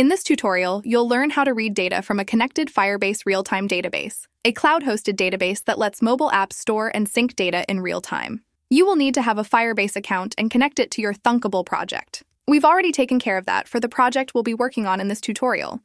In this tutorial, you'll learn how to read data from a connected Firebase real-time database, a cloud-hosted database that lets mobile apps store and sync data in real time. You will need to have a Firebase account and connect it to your Thunkable project. We've already taken care of that for the project we'll be working on in this tutorial.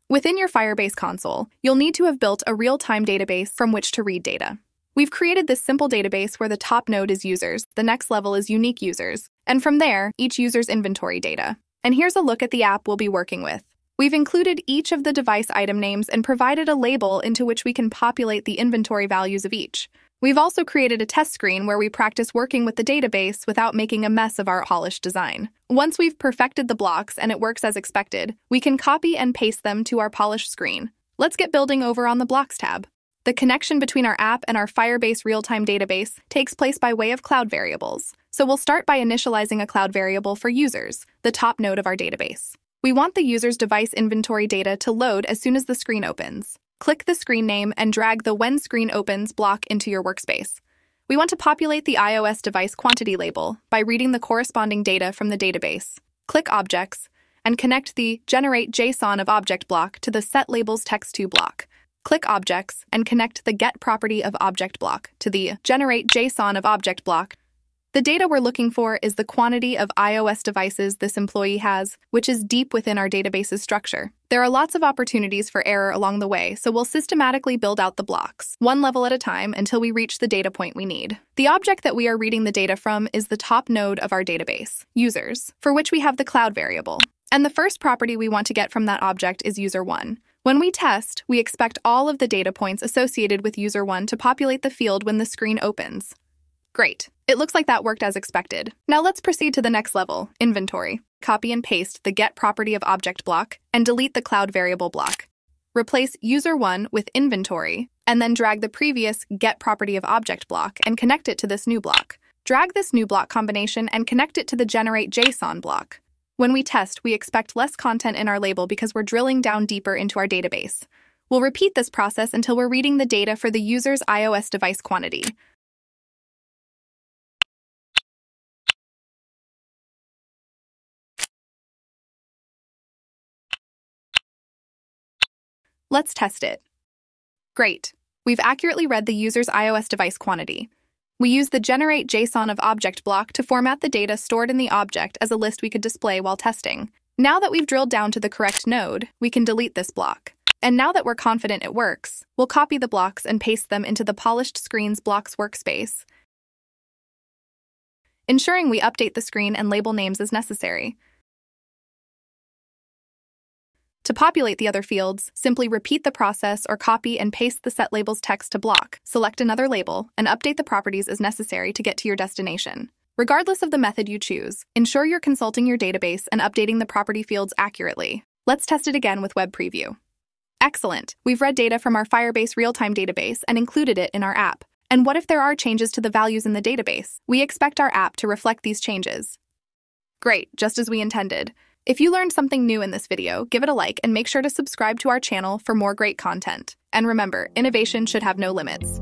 Within your Firebase console, you'll need to have built a real-time database from which to read data. We've created this simple database where the top node is users, the next level is unique users, and from there, each user's inventory data. And here's a look at the app we'll be working with. We've included each of the device item names and provided a label into which we can populate the inventory values of each. We've also created a test screen where we practice working with the database without making a mess of our polished design. Once we've perfected the blocks and it works as expected, we can copy and paste them to our polished screen. Let's get building over on the Blocks tab. The connection between our app and our Firebase real-time database takes place by way of cloud variables. So we'll start by initializing a cloud variable for users, the top node of our database. We want the user's device inventory data to load as soon as the screen opens. Click the screen name and drag the When Screen Opens block into your workspace. We want to populate the iOS device quantity label by reading the corresponding data from the database. Click Objects and connect the Generate JSON of Object block to the Set Labels Text2 block. Click Objects and connect the Get Property of Object block to the Generate JSON of Object block. The data we're looking for is the quantity of iOS devices this employee has, which is deep within our database's structure. There are lots of opportunities for error along the way, so we'll systematically build out the blocks, one level at a time until we reach the data point we need. The object that we are reading the data from is the top node of our database, users, for which we have the cloud variable. And the first property we want to get from that object is user1. When we test, we expect all of the data points associated with user1 to populate the field when the screen opens. Great. It looks like that worked as expected. Now let's proceed to the next level, inventory. Copy and paste the Get Property of Object block and delete the cloud variable block. Replace user1 with inventory, and then drag the previous Get Property of Object block and connect it to this new block. Drag this new block combination and connect it to the Generate JSON block. When we test, we expect less content in our label because we're drilling down deeper into our database. We'll repeat this process until we're reading the data for the user's iOS device quantity. Let's test it. Great. We've accurately read the user's iOS device quantity. We use the Generate JSON of Object block to format the data stored in the object as a list we could display while testing. Now that we've drilled down to the correct node, we can delete this block. And now that we're confident it works, we'll copy the blocks and paste them into the Polished Screens Blocks workspace, ensuring we update the screen and label names as necessary. To populate the other fields, simply repeat the process or copy and paste the Set Labels text to block, select another label, and update the properties as necessary to get to your destination. Regardless of the method you choose, ensure you're consulting your database and updating the property fields accurately. Let's test it again with Web Preview. Excellent! We've read data from our Firebase real-time database and included it in our app. And what if there are changes to the values in the database? We expect our app to reflect these changes. Great, just as we intended. If you learned something new in this video, give it a like and make sure to subscribe to our channel for more great content. And remember, innovation should have no limits.